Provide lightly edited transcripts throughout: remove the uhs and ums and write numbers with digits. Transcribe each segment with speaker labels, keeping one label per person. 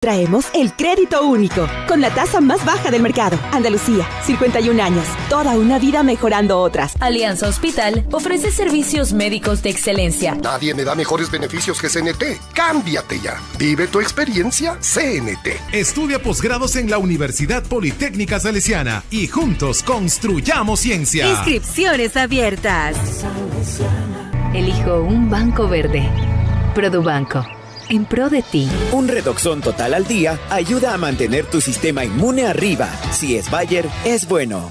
Speaker 1: Traemos el crédito único, con la tasa más baja del mercado. Andalucía, 51 años, toda una vida mejorando otras.
Speaker 2: Alianza Hospital ofrece servicios médicos de excelencia.
Speaker 3: Nadie me da mejores beneficios que CNT. Cámbiate ya. Vive tu experiencia CNT.
Speaker 4: Estudia posgrados en la Universidad Politécnica Salesiana y juntos construyamos ciencia.
Speaker 5: Inscripciones abiertas.
Speaker 2: Elijo un banco verde. Produbanco. En pro de ti.
Speaker 6: Un Redoxón total al día ayuda a mantener tu sistema inmune arriba. Si es Bayer, es bueno.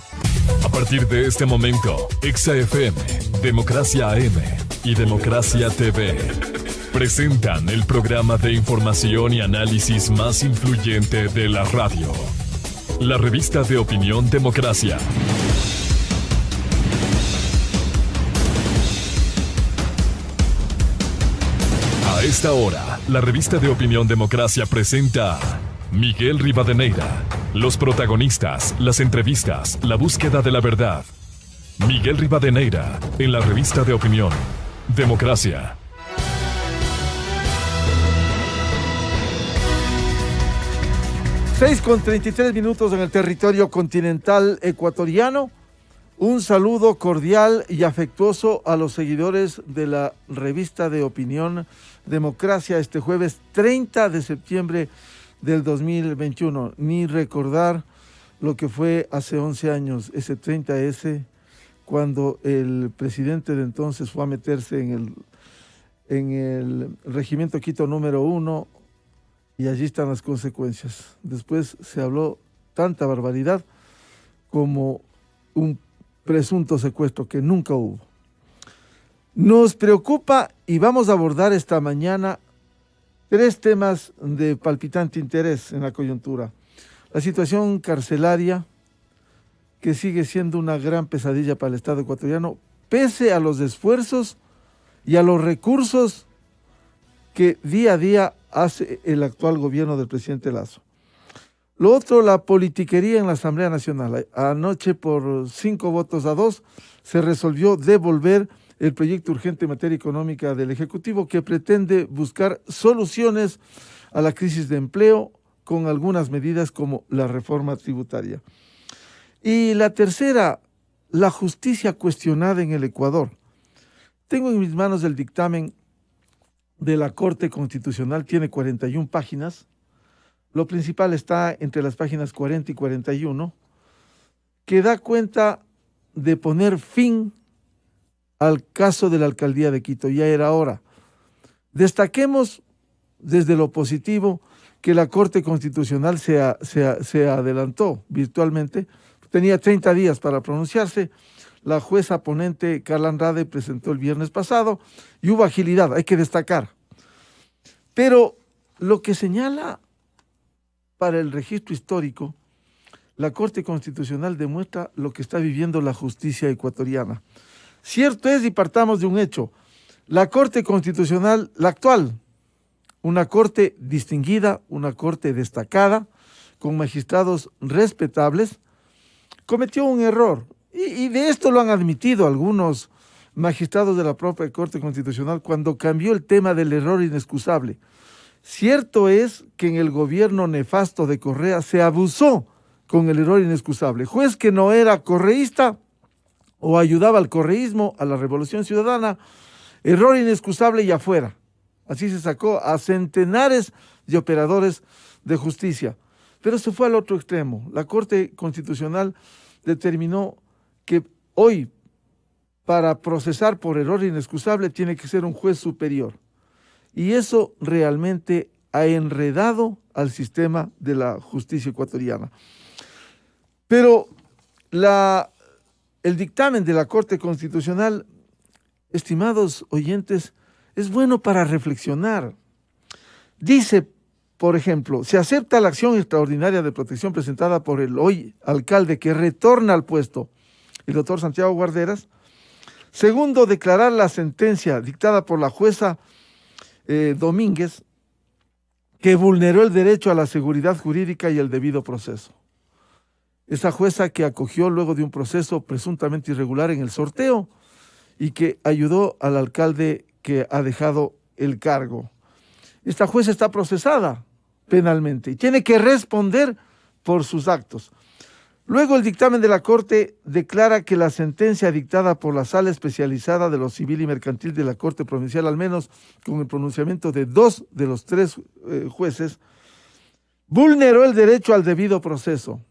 Speaker 7: A partir de este momento, Exa FM, Democracia AM y Democracia TV presentan el programa de información y análisis más influyente de la radio. La revista de opinión Democracia. A esta hora, la revista de opinión Democracia presenta a Miguel Rivadeneira. Los protagonistas, las entrevistas, la búsqueda de la verdad. Miguel Rivadeneira, en la revista de opinión Democracia.
Speaker 8: Seis con 33 minutos en el territorio continental ecuatoriano. Un saludo cordial y afectuoso a los seguidores de la revista de opinión Democracia este jueves 30 de septiembre del 2021. Ni recordar lo que fue hace 11 años, ese 30S, cuando el presidente de entonces fue a meterse en el regimiento Quito número 1 y allí están las consecuencias. Después se habló tanta barbaridad como un presunto secuestro que nunca hubo. Nos preocupa y vamos a abordar esta mañana tres temas de palpitante interés en la coyuntura. La situación carcelaria, que sigue siendo una gran pesadilla para el Estado ecuatoriano, pese a los esfuerzos y a los recursos que día a día hace el actual gobierno del presidente Lasso. Lo otro, la politiquería en la Asamblea Nacional. Anoche, por 5-2, se resolvió devolver el proyecto urgente en materia económica del Ejecutivo, que pretende buscar soluciones a la crisis de empleo con algunas medidas como la reforma tributaria. Y la tercera, la justicia cuestionada en el Ecuador. Tengo en mis manos el dictamen de la Corte Constitucional, tiene 41 páginas. Lo principal está entre las páginas 40 y 41, que da cuenta de poner fin al caso de la alcaldía de Quito. Ya era hora. Destaquemos desde lo positivo que la Corte Constitucional se adelantó virtualmente. Tenía 30 días para pronunciarse. La jueza ponente Carla Andrade presentó el viernes pasado y hubo agilidad, hay que destacar. Pero lo que señala para el registro histórico, la Corte Constitucional demuestra lo que está viviendo la justicia ecuatoriana. Cierto es, y partamos de un hecho, la Corte Constitucional, la actual, una corte distinguida, una corte destacada, con magistrados respetables, cometió un error. Y de esto lo han admitido algunos magistrados de la propia Corte Constitucional cuando cambió el tema del error inexcusable. Cierto es que en el gobierno nefasto de Correa se abusó con el error inexcusable. Juez que no era correísta o ayudaba al correísmo, a la Revolución Ciudadana, error inexcusable y afuera. Así se sacó a centenares de operadores de justicia. Pero se fue al otro extremo. La Corte Constitucional determinó que hoy, para procesar por error inexcusable, tiene que ser un juez superior. Y eso realmente ha enredado al sistema de la justicia ecuatoriana. Pero el dictamen de la Corte Constitucional, estimados oyentes, es bueno para reflexionar. Dice, por ejemplo, se acepta la acción extraordinaria de protección presentada por el hoy alcalde que retorna al puesto, el doctor Santiago Guarderas. Segundo, declarar la sentencia dictada por la jueza Domínguez, que vulneró el derecho a la seguridad jurídica y el debido proceso. Esa jueza que acogió luego de un proceso presuntamente irregular en el sorteo y que ayudó al alcalde que ha dejado el cargo. Esta jueza está procesada penalmente y tiene que responder por sus actos. Luego el dictamen de la Corte declara que la sentencia dictada por la Sala Especializada de lo Civil y Mercantil de la Corte Provincial, al menos con el pronunciamiento de 2 de los 3 jueces, vulneró el derecho al debido proceso.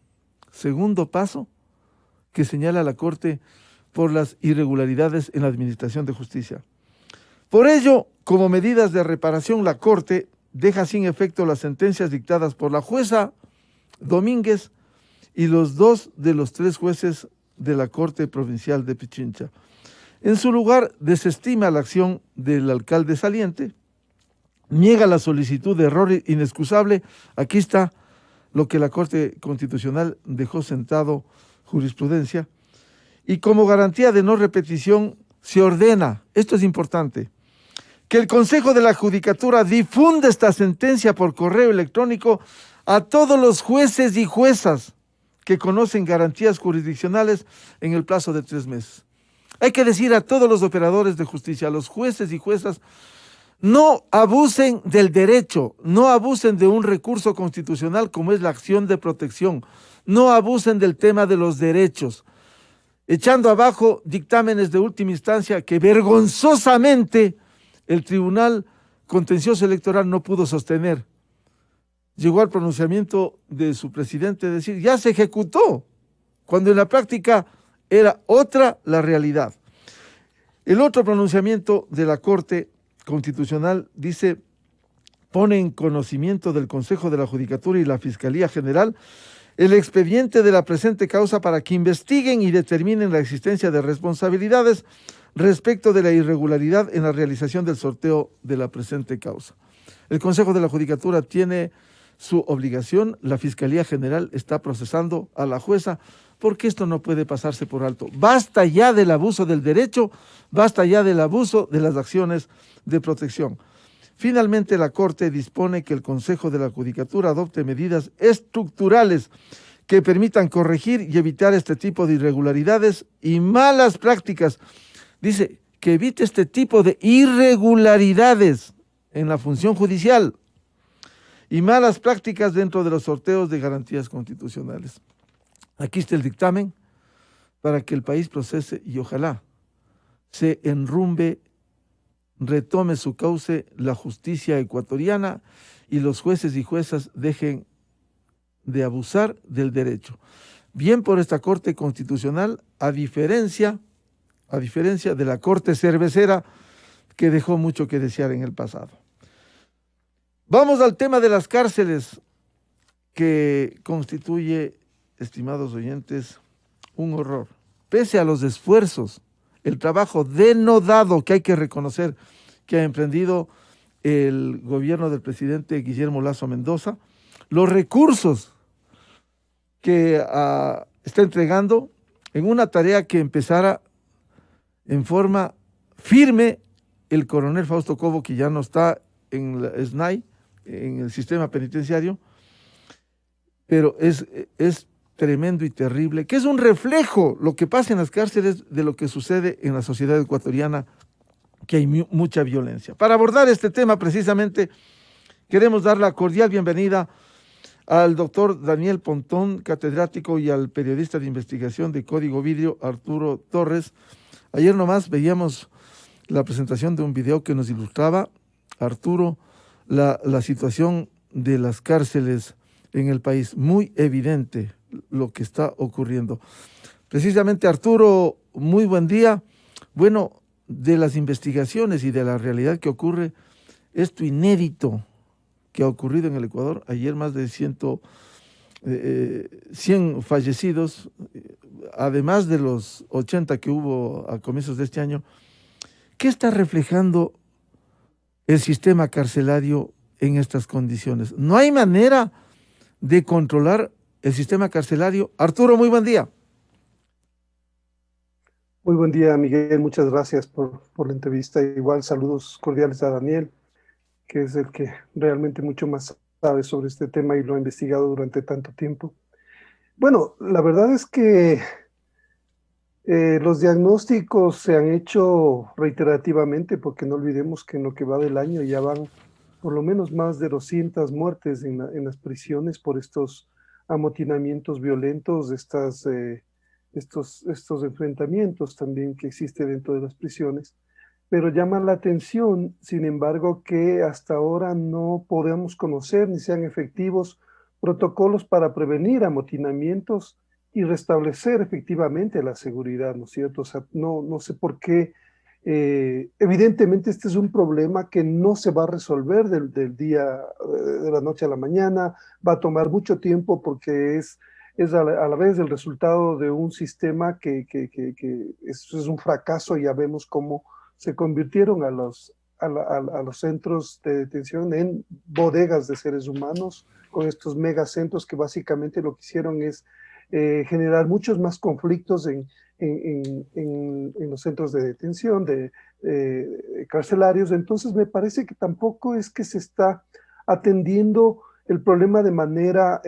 Speaker 8: Segundo paso que señala la Corte por las irregularidades en la administración de justicia. Por ello, como medidas de reparación, la Corte deja sin efecto las sentencias dictadas por la jueza Domínguez y los 2 de los 3 jueces de la Corte Provincial de Pichincha. En su lugar, desestima la acción del alcalde saliente, niega la solicitud de error inexcusable. Aquí está lo que la Corte Constitucional dejó sentado jurisprudencia. Y como garantía de no repetición, se ordena, esto es importante, que el Consejo de la Judicatura difunda esta sentencia por correo electrónico a todos los jueces y juezas que conocen garantías jurisdiccionales en el plazo de 3 meses. Hay que decir a todos los operadores de justicia, a los jueces y juezas, no abusen del derecho, no abusen de un recurso constitucional como es la acción de protección, no abusen del tema de los derechos, echando abajo dictámenes de última instancia que vergonzosamente el Tribunal Contencioso Electoral no pudo sostener. Llegó al pronunciamiento de su presidente de decir, ya se ejecutó, cuando en la práctica era otra la realidad. El otro pronunciamiento de la Corte Constitucional dice, pone en conocimiento del Consejo de la Judicatura y la Fiscalía General el expediente de la presente causa para que investiguen y determinen la existencia de responsabilidades respecto de la irregularidad en la realización del sorteo de la presente causa. El Consejo de la Judicatura tiene su obligación, la Fiscalía General está procesando a la jueza, porque esto no puede pasarse por alto. Basta ya del abuso del derecho, basta ya del abuso de las acciones de protección. Finalmente, la Corte dispone que el Consejo de la Judicatura adopte medidas estructurales que permitan corregir y evitar este tipo de irregularidades y malas prácticas. Dice que evite este tipo de irregularidades en la función judicial y malas prácticas dentro de los sorteos de garantías constitucionales. Aquí está el dictamen para que el país procese y ojalá se enrumbe, retome su cauce la justicia ecuatoriana y los jueces y juezas dejen de abusar del derecho. Bien por esta Corte Constitucional, a diferencia de la Corte Cervecera, que dejó mucho que desear en el pasado. Vamos al tema de las cárceles, que constituye, estimados oyentes, un horror. Pese a los esfuerzos, el trabajo denodado que hay que reconocer que ha emprendido el gobierno del presidente Guillermo Lasso Mendoza, los recursos que está entregando en una tarea que empezara en forma firme el coronel Fausto Cobo, que ya no está en la SNAI, en el sistema penitenciario, pero es tremendo y terrible, que es un reflejo lo que pasa en las cárceles de lo que sucede en la sociedad ecuatoriana, que hay mucha violencia. Para abordar este tema precisamente, queremos dar la cordial bienvenida al doctor Daniel Pontón, catedrático, y al periodista de investigación de Código Vidrio, Arturo Torres. Ayer nomás veíamos la presentación de un video que nos ilustraba, Arturo, la situación de las cárceles en el país. Muy evidente lo que está ocurriendo. Precisamente, Arturo, muy buen día. Bueno, de las investigaciones y de la realidad que ocurre, esto inédito que ha ocurrido en el Ecuador, ayer más de 100 fallecidos, además de los 80 que hubo a comienzos de este año. ¿Qué está reflejando el sistema carcelario en estas condiciones? No hay manera de controlar el sistema carcelario. Arturo, muy buen día.
Speaker 9: Muy buen día, Miguel. Muchas gracias por la entrevista. Igual saludos cordiales a Daniel, que es el que realmente mucho más sabe sobre este tema y lo ha investigado durante tanto tiempo. Bueno, la verdad es que los diagnósticos se han hecho reiterativamente, porque no olvidemos que en lo que va del año ya van por lo menos más de 200 muertes en las prisiones por estos amotinamientos violentos, estos enfrentamientos también que existen dentro de las prisiones. Pero llama la atención, sin embargo, que hasta ahora no podemos conocer ni sean efectivos protocolos para prevenir amotinamientos y restablecer efectivamente la seguridad, ¿no es cierto? O sea, no sé por qué. Evidentemente este es un problema que no se va a resolver del día, de la noche a la mañana, va a tomar mucho tiempo porque es a la vez el resultado de un sistema que es un fracaso. Ya vemos cómo se convirtieron a los centros de detención en bodegas de seres humanos, con estos megacentros que básicamente lo que hicieron es generar muchos más conflictos en los centros de detención, carcelarios. Entonces me parece que tampoco es que se está atendiendo el problema de manera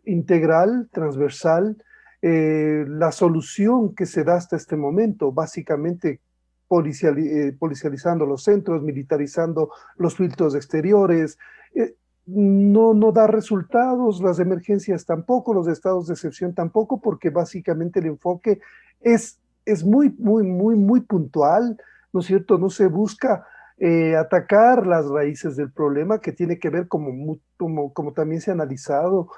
Speaker 9: integral, transversal. La solución que se da hasta este momento, básicamente policializando los centros, militarizando los filtros exteriores, no da resultados, las emergencias tampoco, los estados de excepción tampoco, porque básicamente el enfoque es muy puntual, ¿no es cierto? No se busca atacar las raíces del problema, que tiene que ver, como también se ha analizado,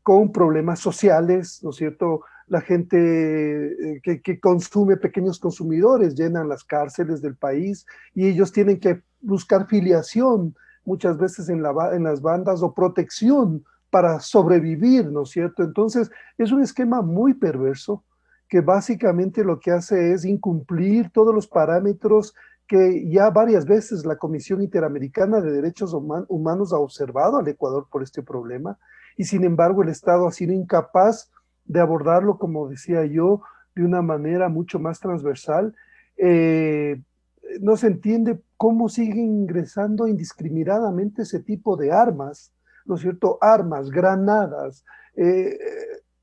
Speaker 9: con problemas sociales, ¿no es cierto? La gente que consume, pequeños consumidores, llenan las cárceles del país y ellos tienen que buscar filiación muchas veces en las bandas o protección para sobrevivir, ¿no es cierto? Entonces es un esquema muy perverso que básicamente lo que hace es incumplir todos los parámetros que ya varias veces la Comisión Interamericana de Derechos Humanos ha observado al Ecuador por este problema, y sin embargo el Estado ha sido incapaz de abordarlo, como decía yo, de una manera mucho más transversal. No se entiende cómo siguen ingresando indiscriminadamente ese tipo de armas, ¿no es cierto? Armas, granadas.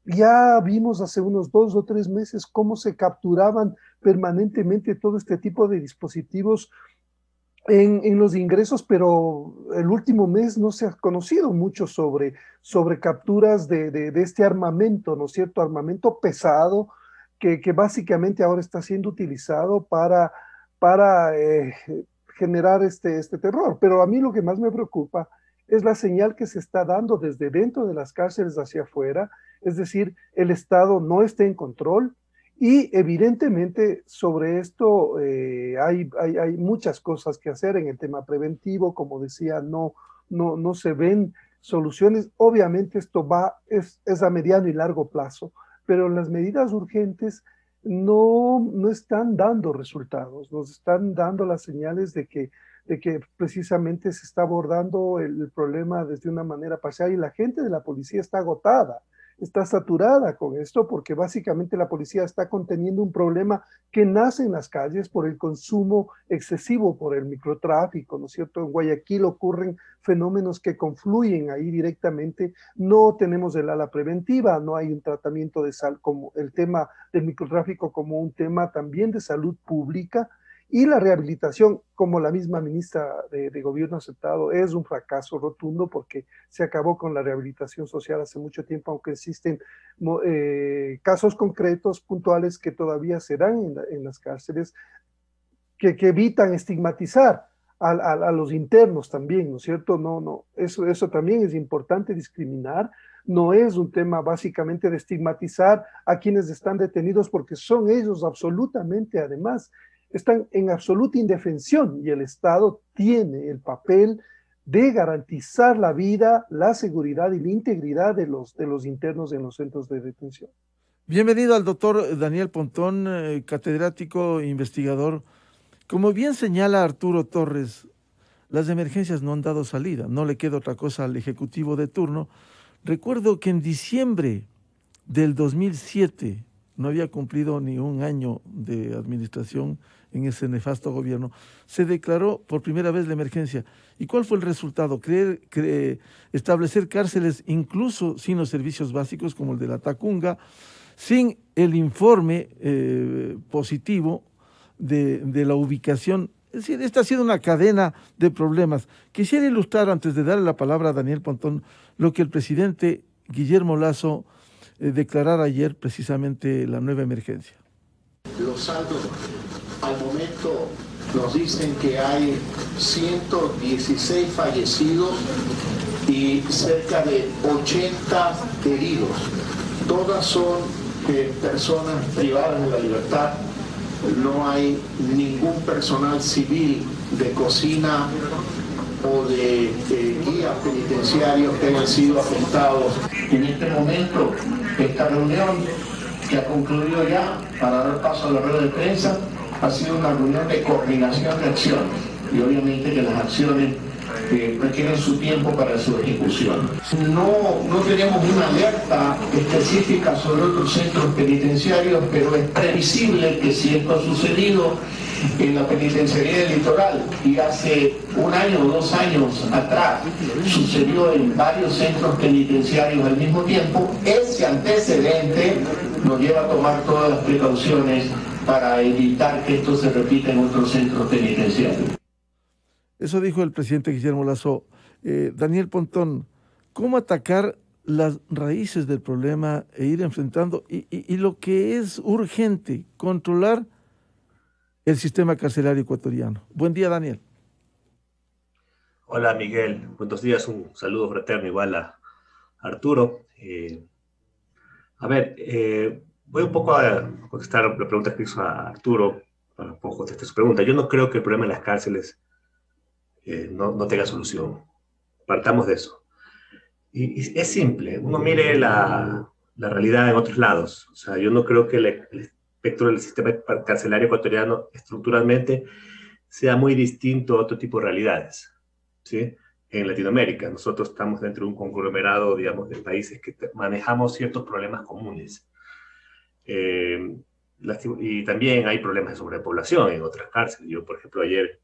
Speaker 9: Ya vimos hace unos 2 o 3 meses cómo se capturaban permanentemente todo este tipo de dispositivos en los ingresos, pero el último mes no se ha conocido mucho sobre capturas de este armamento, ¿no es cierto? Armamento pesado que básicamente ahora está siendo utilizado para generar este terror. Pero a mí lo que más me preocupa es la señal que se está dando desde dentro de las cárceles hacia afuera, es decir, el Estado no está en control. Y evidentemente sobre esto hay muchas cosas que hacer en el tema preventivo. Como decía, no se ven soluciones. Obviamente esto es a mediano y largo plazo, pero las medidas urgentes no están dando resultados, nos están dando las señales de que precisamente se está abordando el problema desde una manera parcial, y la gente de la policía está agotada, está saturada con esto, porque básicamente la policía está conteniendo un problema que nace en las calles por el consumo excesivo, por el microtráfico, ¿no es cierto? En Guayaquil ocurren fenómenos que confluyen ahí directamente. No tenemos el ala preventiva, no hay un tratamiento de salud, como el tema del microtráfico como un tema también de salud pública. Y la rehabilitación, como la misma ministra de Gobierno ha aceptado, es un fracaso rotundo, porque se acabó con la rehabilitación social hace mucho tiempo, aunque existen casos concretos, puntuales, que todavía se dan en las cárceles, que evitan estigmatizar a los internos también, ¿no es cierto? Eso también es importante, discriminar. No es un tema básicamente de estigmatizar a quienes están detenidos, porque son ellos absolutamente, además, están en absoluta indefensión, y el Estado tiene el papel de garantizar la vida, la seguridad y la integridad de los internos en los centros de detención.
Speaker 8: Bienvenido al doctor Daniel Pontón, catedrático e investigador. Como bien señala Arturo Torres, las emergencias no han dado salida, no le queda otra cosa al ejecutivo de turno. Recuerdo que en diciembre del 2007, no había cumplido ni un año de administración en ese nefasto gobierno, se declaró por primera vez la emergencia. ¿Y cuál fue el resultado? Establecer cárceles incluso sin los servicios básicos, como el de la Tacunga, sin el informe positivo de la ubicación Es decir, esta ha sido una cadena de problemas. Quisiera ilustrar, antes de darle la palabra a Daniel Pontón, lo que el presidente Guillermo Lasso declarara ayer, precisamente la nueva emergencia.
Speaker 10: Los saldos al momento nos dicen que hay 116 fallecidos y cerca de 80 heridos. Todas son personas privadas de la libertad. No hay ningún personal civil de cocina o de guías penitenciarios que hayan sido afectados. En este momento, esta reunión que ha concluido ya, para dar paso a la rueda de prensa, ha sido una reunión de coordinación de acciones. Y obviamente que las acciones requieren su tiempo para su ejecución. No tenemos una alerta específica sobre otros centros penitenciarios, pero es previsible que si esto ha sucedido en la penitenciaría del Litoral y hace 1 año o 2 años atrás sucedió en varios centros penitenciarios al mismo tiempo, ese antecedente nos lleva a tomar todas las precauciones para evitar que esto se repita en otros centros penitenciarios.
Speaker 8: Eso dijo el presidente Guillermo Lasso. Daniel Pontón, ¿cómo atacar las raíces del problema e ir enfrentando y lo que es urgente, controlar el sistema carcelario ecuatoriano? Buen día, Daniel.
Speaker 11: Hola, Miguel. Buenos días. Un saludo fraterno igual a Arturo. Voy un poco a contestar la pregunta que hizo a Arturo para un poco contestar su pregunta. Yo no creo que el problema en las cárceles no tenga solución. Partamos de eso. Y es simple. Uno mire la realidad en otros lados. O sea, yo no creo que el espectro del sistema carcelario ecuatoriano estructuralmente sea muy distinto a otro tipo de realidades, ¿sí? En Latinoamérica, nosotros estamos dentro de un conglomerado, digamos, de países que manejamos ciertos problemas comunes. Y también hay problemas de sobrepoblación en otras cárceles. Yo, por ejemplo, ayer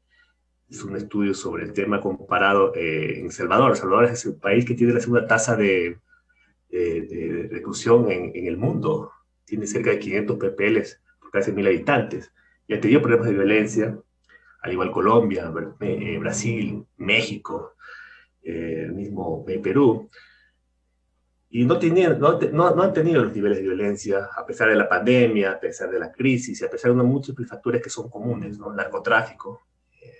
Speaker 11: hice un estudio sobre el tema comparado en El Salvador. El Salvador es el país que tiene la segunda tasa de reclusión en el mundo. Tiene cerca de 500 PPLs por cada 100.000 habitantes. Y ha tenido problemas de violencia, al igual Colombia, Brasil, México, el mismo Perú. Y no han tenido los niveles de violencia, a pesar de la pandemia, a pesar de la crisis, y a pesar de múltiples factores que son comunes, ¿no? Narcotráfico.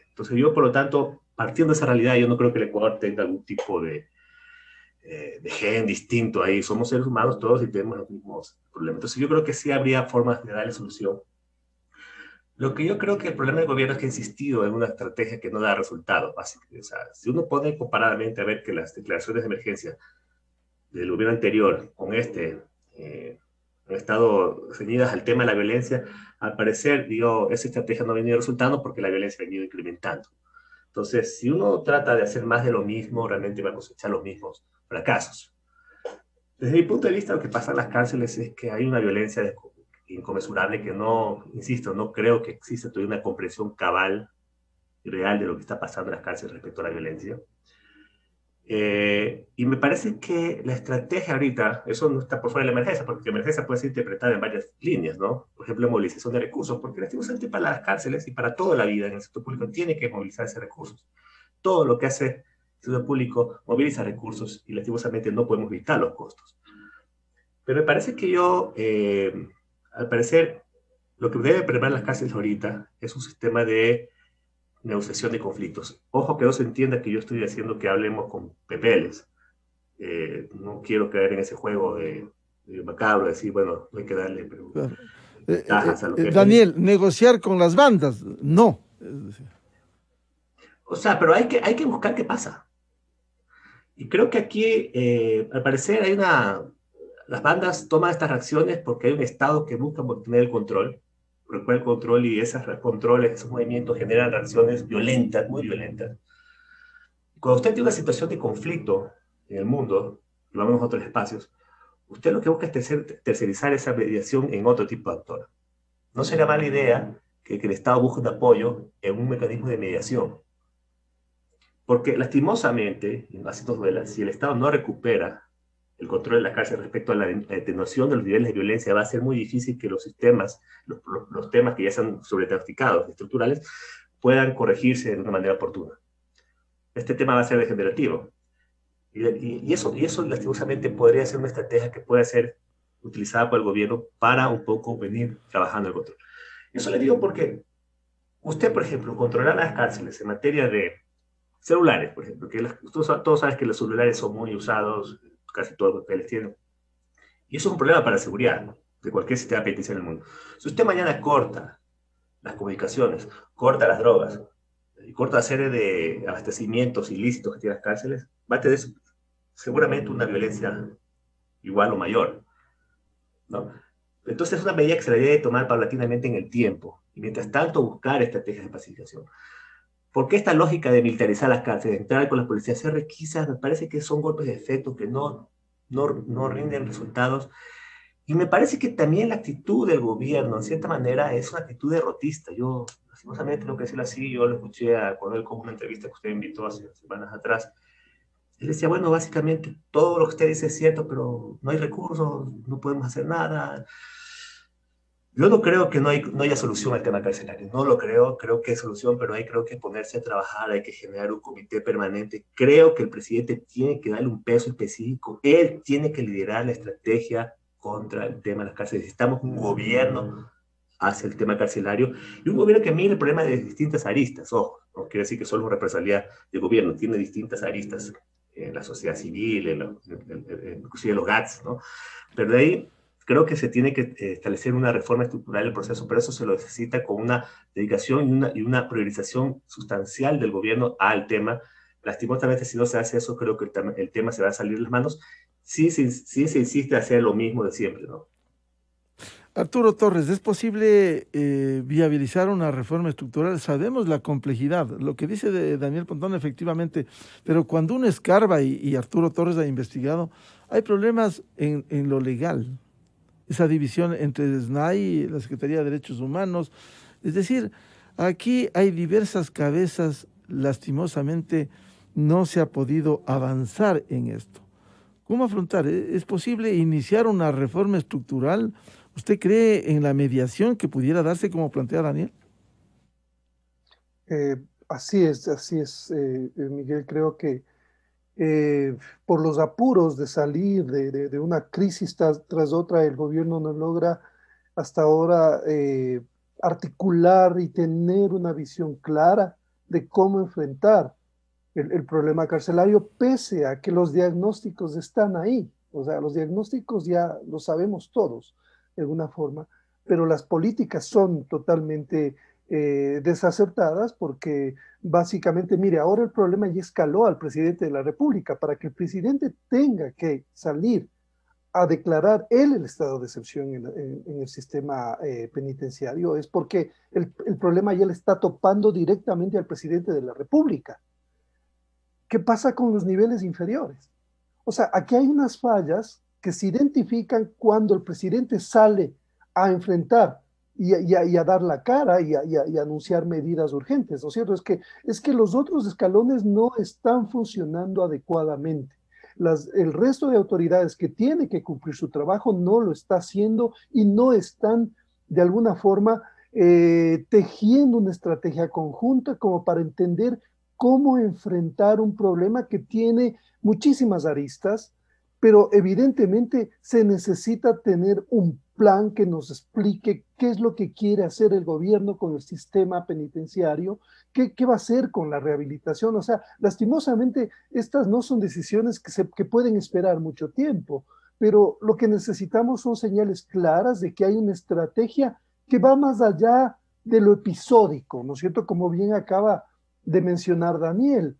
Speaker 11: Entonces yo, por lo tanto, partiendo de esa realidad, yo no creo que el Ecuador tenga algún tipo de gen distinto ahí. Somos seres humanos todos y tenemos los mismos problemas. Entonces yo creo que sí habría formas de darle solución. Lo que yo creo que el problema del gobierno es que ha insistido en una estrategia que no da resultados. O sea, si uno pone comparadamente a ver que las declaraciones de emergencia del gobierno anterior con han estado ceñidas al tema de la violencia, al parecer, esa estrategia no ha venido resultando porque la violencia ha venido incrementando. Entonces, si uno trata de hacer más de lo mismo, realmente va a cosechar los mismos fracasos. Desde mi punto de vista, lo que pasa en las cárceles es que hay una violencia inconmensurable que insisto, no creo que exista todavía una comprensión cabal y real de lo que está pasando en las cárceles respecto a la violencia. Y me parece que la estrategia ahorita, eso no está por fuera de la emergencia, porque la emergencia puede ser interpretada en varias líneas, ¿no? Por ejemplo, movilización de recursos, porque lastimosamente para las cárceles y para toda la vida en el sector público tiene que movilizarse recursos. Todo lo que hace el sector público moviliza recursos y lastimosamente no podemos evitar los costos. Pero me parece que al parecer, lo que debe preparar las cárceles ahorita es un sistema de negociación de conflictos. Ojo que no se entienda que yo estoy haciendo que hablemos con PPLs. No quiero caer en ese juego de macabro, de decir, bueno, no hay que darle ventajas a lo que
Speaker 8: Daniel, negociar con las bandas, no.
Speaker 11: O sea, pero hay que buscar qué pasa. Y creo que aquí, al parecer, las bandas toman estas reacciones porque hay un Estado que busca mantener el control. Recupera el control y esos controles, esos movimientos generan reacciones violentas, muy violentas. Cuando usted tiene una situación de conflicto en el mundo, y vamos a otros espacios, usted lo que busca es tercerizar esa mediación en otro tipo de actor. No sería mala idea que el Estado busque un apoyo en un mecanismo de mediación. Porque lastimosamente, y así nos duela, si el Estado no recupera el control de la cárcel respecto a la atenuación de los niveles de violencia, va a ser muy difícil que los sistemas, los temas que ya están sobretraficados, estructurales, puedan corregirse de una manera oportuna. Este tema va a ser degenerativo. Y eso lastimosamente podría ser una estrategia que pueda ser utilizada por el gobierno para un poco venir trabajando el control. Eso le digo porque usted, por ejemplo, controlar las cárceles en materia de celulares, por ejemplo, que todos saben que los celulares son muy usados, casi todos los papeles tienen, y eso es un problema para la seguridad, ¿no?, de cualquier sistema penitenciario en el mundo. Si usted mañana corta las comunicaciones, corta las drogas, y corta la serie de abastecimientos ilícitos que tienen las cárceles, va a tener seguramente una violencia igual o mayor, ¿no? Entonces es una medida que se debería de tomar paulatinamente en el tiempo, y mientras tanto buscar estrategias de pacificación. Porque esta lógica de militarizar las cárceles, de entrar con la policía, hacer requisas, me parece que son golpes de efecto que no rinden resultados. Y me parece que también la actitud del gobierno, en cierta manera, es una actitud derrotista. Yo, lastimosamente, tengo que decirlo así, yo lo escuché a Coronel con una entrevista que usted invitó hace semanas atrás. Él decía, bueno, básicamente todo lo que usted dice es cierto, pero no hay recursos, no podemos hacer nada. Yo no creo que no haya solución al tema carcelario, no lo creo que hay solución, pero creo que ponerse a trabajar, hay que generar un comité permanente. Creo que el presidente tiene que darle un peso específico, él tiene que liderar la estrategia contra el tema de las cárceles. Necesitamos un gobierno hacia el tema carcelario y un gobierno que mire el problema de distintas aristas. Ojo, no quiere decir que solo es responsabilidad del gobierno, tiene distintas aristas en la sociedad civil, inclusive los GATS, ¿no? Pero de ahí creo que se tiene que establecer una reforma estructural del proceso, pero eso se lo necesita con una dedicación y una priorización sustancial del gobierno al tema. Lastimosamente, si no se hace eso, creo que el tema se va a salir de las manos. Sí se insiste a hacer lo mismo de siempre, ¿no?
Speaker 8: Arturo Torres, ¿es posible viabilizar una reforma estructural? Sabemos la complejidad, lo que dice de Daniel Pontón efectivamente, pero cuando uno escarba, y Arturo Torres ha investigado, hay problemas en lo legal. Esa división entre SNAI y la Secretaría de Derechos Humanos. Es decir, aquí hay diversas cabezas, lastimosamente no se ha podido avanzar en esto. ¿Cómo afrontar? ¿Es posible iniciar una reforma estructural? ¿Usted cree en la mediación que pudiera darse como plantea Daniel?
Speaker 9: Así es, Miguel. Creo que por los apuros de salir de una crisis tras otra, el gobierno no logra hasta ahora articular y tener una visión clara de cómo enfrentar el problema carcelario, pese a que los diagnósticos están ahí. O sea, los diagnósticos ya los sabemos todos, de alguna forma, pero las políticas son totalmente desacertadas porque básicamente, mire, ahora el problema ya escaló al presidente de la República. Para que el presidente tenga que salir a declarar él el estado de excepción en el sistema penitenciario, es porque el problema ya le está topando directamente al presidente de la República. ¿Qué pasa con los niveles inferiores? O sea, aquí hay unas fallas que se identifican cuando el presidente sale a enfrentar y a dar la cara y a anunciar medidas urgentes, ¿no es cierto? Es que los otros escalones no están funcionando adecuadamente. El resto de autoridades que tiene que cumplir su trabajo no lo está haciendo y no están de alguna forma tejiendo una estrategia conjunta como para entender cómo enfrentar un problema que tiene muchísimas aristas, pero evidentemente se necesita tener un plan que nos explique qué es lo que quiere hacer el gobierno con el sistema penitenciario, qué va a hacer con la rehabilitación. O sea, lastimosamente estas no son decisiones que pueden esperar mucho tiempo, pero lo que necesitamos son señales claras de que hay una estrategia que va más allá de lo episódico, ¿no es cierto? Como bien acaba de mencionar Daniel,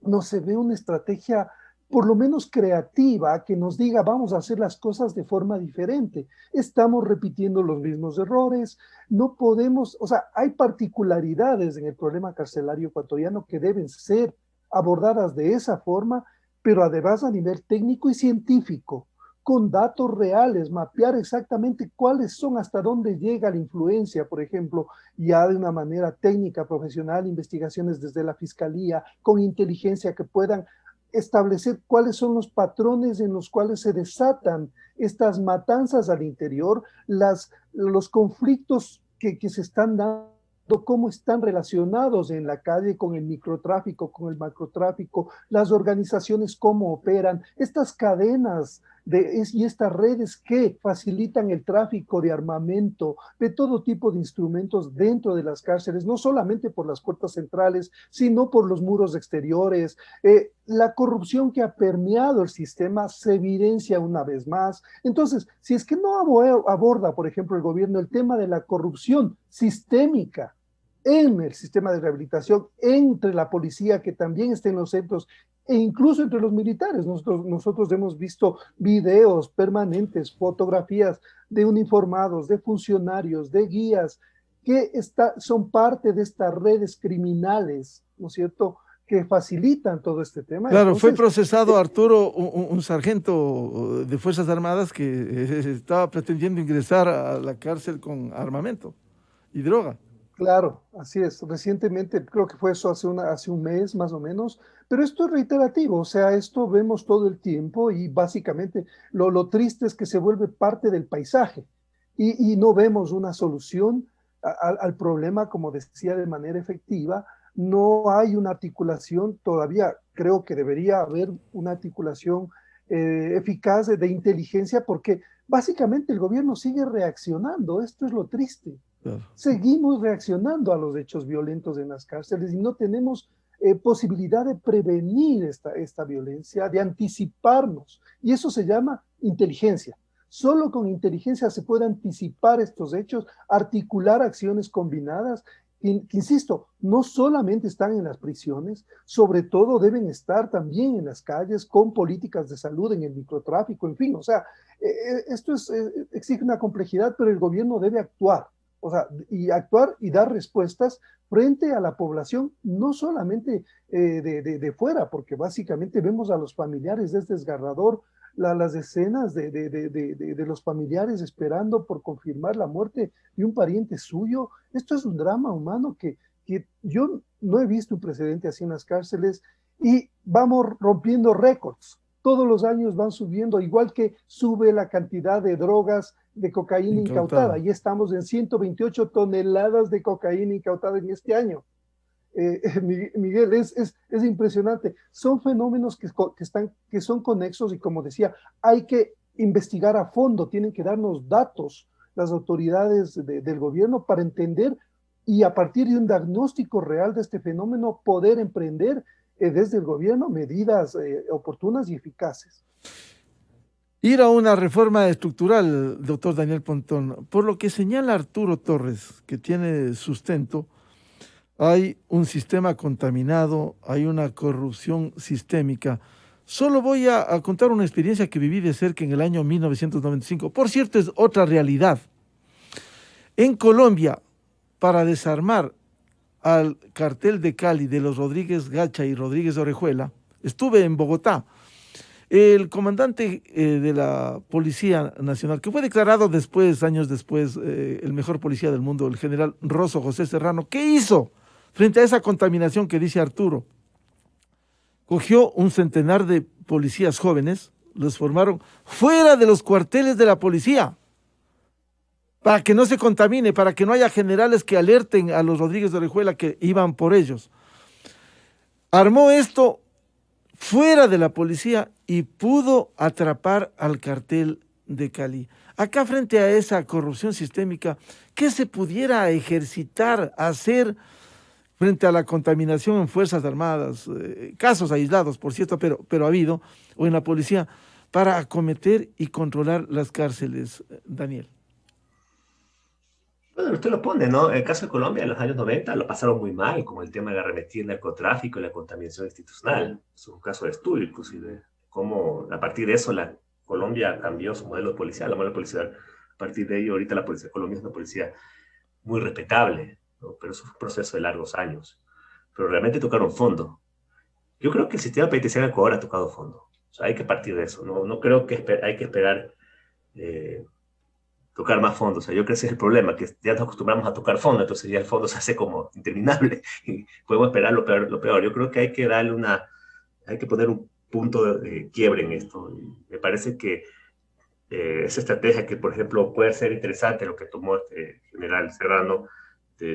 Speaker 9: no se ve una estrategia por lo menos creativa que nos diga vamos a hacer las cosas de forma diferente. Estamos repitiendo los mismos errores, no podemos, o sea, hay particularidades en el problema carcelario ecuatoriano que deben ser abordadas de esa forma, pero además a nivel técnico y científico, con datos reales, mapear exactamente cuáles son, hasta dónde llega la influencia, por ejemplo, ya de una manera técnica, profesional, investigaciones desde la fiscalía, con inteligencia que puedan establecer cuáles son los patrones en los cuales se desatan estas matanzas al interior, los conflictos que se están dando cómo están relacionados en la calle con el microtráfico, con el macrotráfico, las organizaciones cómo operan, estas cadenas y estas redes que facilitan el tráfico de armamento, de todo tipo de instrumentos dentro de las cárceles, no solamente por las puertas centrales, sino por los muros exteriores. La corrupción que ha permeado el sistema se evidencia una vez más. Entonces, si es que no aborda, por ejemplo, el gobierno el tema de la corrupción sistémica en el sistema de rehabilitación, entre la policía que también está en los centros e incluso entre los militares. Nosotros hemos visto videos permanentes, fotografías de uniformados, de funcionarios, de guías, que son parte de estas redes criminales, ¿no es cierto?, que facilitan todo este tema.
Speaker 8: Claro,
Speaker 9: Entonces,
Speaker 8: fue procesado Arturo, un sargento de Fuerzas Armadas que estaba pretendiendo ingresar a la cárcel con armamento y droga.
Speaker 9: Claro, así es. Recientemente, creo que fue eso hace un mes más o menos, pero esto es reiterativo, o sea, esto vemos todo el tiempo y básicamente lo triste es que se vuelve parte del paisaje y no vemos una solución al problema, como decía, de manera efectiva. No hay una articulación todavía, creo que debería haber una articulación eficaz de inteligencia, porque básicamente el gobierno sigue reaccionando, esto es lo triste. Claro. Seguimos reaccionando a los hechos violentos en las cárceles y no tenemos posibilidad de prevenir esta violencia, de anticiparnos, y eso se llama inteligencia. Solo con inteligencia se puede anticipar estos hechos, articular acciones combinadas que, insisto, no solamente están en las prisiones, sobre todo deben estar también en las calles con políticas de salud, en el microtráfico, en fin, o sea, esto exige una complejidad, pero el gobierno debe actuar, o sea, y actuar y dar respuestas frente a la población, no solamente de fuera, porque básicamente vemos a los familiares, es desgarrador las escenas de los familiares esperando por confirmar la muerte de un pariente suyo. Esto es un drama humano que yo no he visto un precedente así en las cárceles, y vamos rompiendo récords. Todos los años van subiendo, igual que sube la cantidad de drogas, de cocaína incautada. Y estamos en 128 toneladas de cocaína incautada en este año. Miguel, es impresionante. Son fenómenos que son conexos y, como decía, hay que investigar a fondo, tienen que darnos datos las autoridades del gobierno para entender y, a partir de un diagnóstico real de este fenómeno, poder emprender desde el gobierno medidas oportunas y eficaces.
Speaker 8: Ir a una reforma estructural, doctor Daniel Pontón, por lo que señala Arturo Torres, que tiene sustento, hay un sistema contaminado, hay una corrupción sistémica. Solo voy a contar una experiencia que viví de cerca en el año 1995. Por cierto, es otra realidad. En Colombia, para desarmar al cartel de Cali de los Rodríguez Gacha y Rodríguez Orejuela, estuve en Bogotá. El comandante de la Policía Nacional, que fue declarado después, años después, el mejor policía del mundo, el general Rosso José Serrano, ¿qué hizo frente a esa contaminación que dice Arturo? Cogió un centenar de policías jóvenes, los formaron fuera de los cuarteles de la policía, para que no se contamine, para que no haya generales que alerten a los Rodríguez de Orejuela que iban por ellos. Armó esto fuera de la policía y pudo atrapar al cartel de Cali. Acá, frente a esa corrupción sistémica, ¿qué se pudiera ejercitar, hacer frente a la contaminación en Fuerzas Armadas? Casos aislados, por cierto, pero ha habido, o en la policía, para acometer y controlar las cárceles, Daniel.
Speaker 11: Bueno, usted lo pone, ¿no? El caso de Colombia en los años 90 lo pasaron muy mal, como el tema de arremetir el narcotráfico y la contaminación institucional. Es un caso de estudio, inclusive, cómo a partir de eso Colombia cambió su modelo policial, la modelo policial. A partir de ello, ahorita la policía de Colombia es una policía muy respetable, ¿no? Pero eso fue un proceso de largos años. Pero realmente tocaron fondo. Yo creo que el sistema penitenciario ahora ha tocado fondo. O sea, hay que partir de eso. No creo que hay que esperar tocar más fondo. O sea, yo creo que ese es el problema, que ya nos acostumbramos a tocar fondo, entonces ya el fondo se hace como interminable y podemos esperar lo peor. Yo creo que hay que darle hay que poner un punto de quiebre en esto. Y me parece que esa estrategia que, por ejemplo, puede ser interesante, lo que tomó este general Serrano,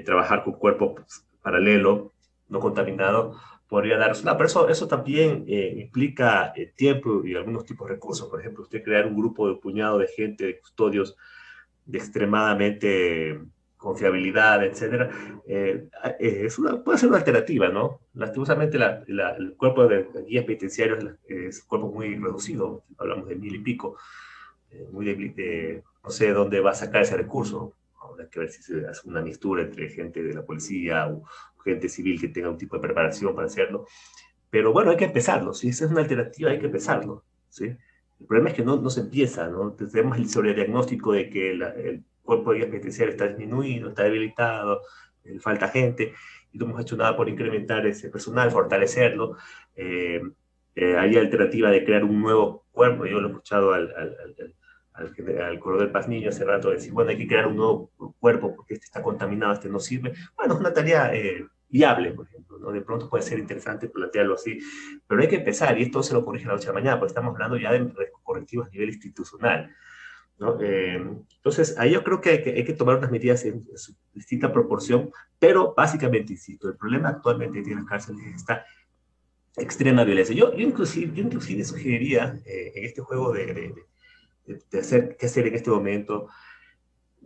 Speaker 11: trabajar con cuerpo paralelo, no contaminado, podría darse una. Pero eso también implica tiempo y algunos tipos de recursos. Por ejemplo, usted crear un grupo de un puñado de gente, de custodios de extremadamente confiabilidad, etcétera, puede ser una alternativa, ¿no? Lastimosamente el cuerpo de guías penitenciarios es un cuerpo muy reducido, hablamos de 1000 y pico, muy no sé dónde va a sacar ese recurso. Habrá que ver si se hace una mixtura entre gente de la policía o gente civil que tenga un tipo de preparación para hacerlo. Pero bueno, hay que empezarlo. Si esa es una alternativa, hay que empezarlo, ¿sí? El problema es que no se empieza, ¿no? Tenemos el sobrediagnóstico de que el cuerpo de guías penitenciarios está disminuido, está debilitado, falta gente, y no hemos hecho nada por incrementar ese personal, fortalecerlo. Hay alternativa de crear un nuevo cuerpo. Yo lo he escuchado al coronel Paz Niño hace rato decir, bueno, hay que crear un nuevo cuerpo porque este está contaminado, este no sirve. Bueno, es una tarea viable, por ejemplo, ¿no? De pronto puede ser interesante plantearlo así, pero hay que empezar, y esto se lo corrige la noche a la mañana, porque estamos hablando ya de correctivos a nivel institucional, ¿no? Entonces, ahí yo creo que hay que tomar unas medidas en su distinta proporción, pero básicamente, insisto, el problema actualmente que tiene las cárceles es esta extrema violencia. Yo inclusive sugeriría en este juego de hacer qué hacer en este momento,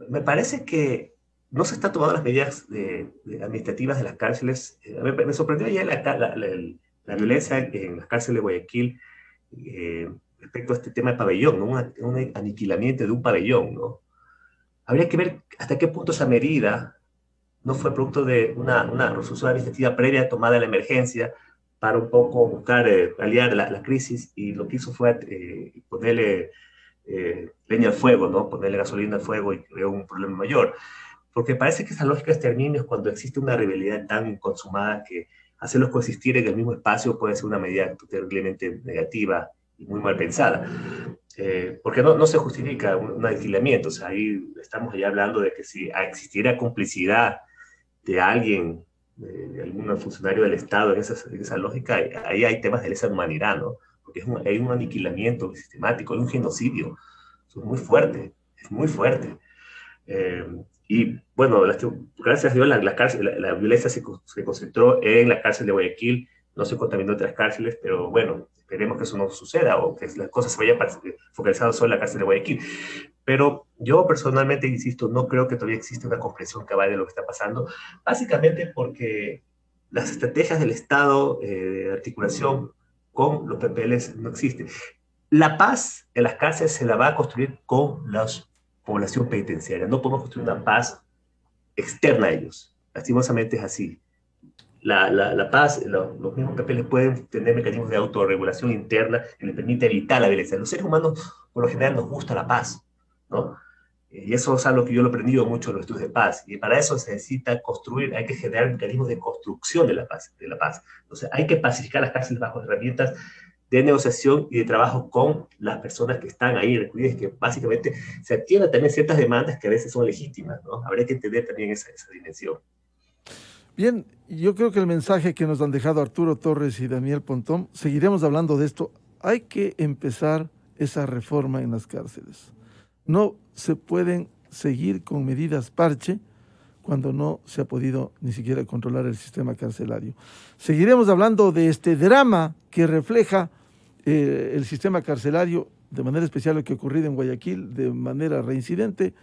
Speaker 11: me parece que no se están tomando las medidas administrativas de las cárceles. Me sorprendió ya la violencia en las cárceles de Guayaquil respecto a este tema del pabellón, ¿no? Un aniquilamiento de un pabellón, ¿no? Habría que ver hasta qué punto esa medida no fue producto de una resolución administrativa previa tomada en la emergencia para un poco buscar paliar la crisis, y lo que hizo fue ponerle leña al fuego, ¿no? Ponerle gasolina al fuego y creó un problema mayor. Porque parece que esa lógica es términos cuando existe una rivalidad tan consumada que hacerlos coexistir en el mismo espacio puede ser una medida terriblemente negativa y muy mal pensada. Porque no se justifica un alquilamiento. O sea, ahí estamos ya hablando de que si existiera complicidad de alguien, de algún funcionario del Estado en esa lógica, ahí hay temas de lesa humanidad, ¿no? Porque hay un aniquilamiento sistemático, hay un genocidio. Eso es muy fuerte, es muy fuerte. Y bueno, gracias a Dios la violencia se concentró en la cárcel de Guayaquil, no se contaminó otras cárceles, pero bueno, esperemos que eso no suceda o que las cosas se vayan focalizando solo en la cárcel de Guayaquil. Pero yo personalmente, insisto, no creo que todavía existe una comprensión cabal de lo que está pasando, básicamente porque las estrategias del Estado de articulación con los PPLs no existen. La paz en las cárceles se la va a construir con la población penitenciaria. No podemos construir una paz externa a ellos. Lastimosamente es así. La paz, los mismos PPLs pueden tener mecanismos de autorregulación interna que les permite evitar la violencia. Los seres humanos, por lo general, nos gusta la paz, ¿no? Y eso es algo que yo lo he aprendido mucho en los estudios de paz. Y para eso se necesita construir, hay que generar mecanismos de construcción de la paz. Entonces, hay que pacificar las cárceles bajo herramientas de negociación y de trabajo con las personas que están ahí recluidas, que básicamente se atiendan también ciertas demandas que a veces son legítimas, ¿no? Habría que entender también esa dimensión.
Speaker 8: Bien, yo creo que el mensaje que nos han dejado Arturo Torres y Daniel Pontón, seguiremos hablando de esto. Hay que empezar esa reforma en las cárceles. No se pueden seguir con medidas parche cuando no se ha podido ni siquiera controlar el sistema carcelario. Seguiremos hablando de este drama que refleja el sistema carcelario, de manera especial lo que ha ocurrido en Guayaquil, de manera reincidente.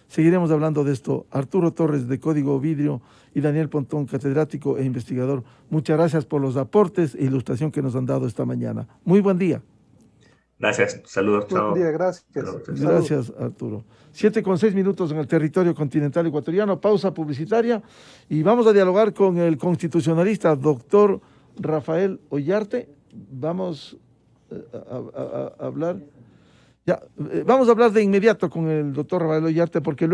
Speaker 8: Seguiremos hablando de esto. Arturo Torres, de Código Vidrio, y Daniel Pontón, catedrático e investigador. Muchas gracias por los aportes e ilustración que nos han dado esta mañana. Muy buen día.
Speaker 11: Gracias, saludos, chao.
Speaker 9: Buen día, gracias.
Speaker 8: Gracias, Arturo. 7:06 en el territorio continental ecuatoriano, pausa publicitaria, y vamos a dialogar con el constitucionalista doctor Rafael Ollarte. Vamos a hablar de inmediato con el doctor Rafael Ollarte, porque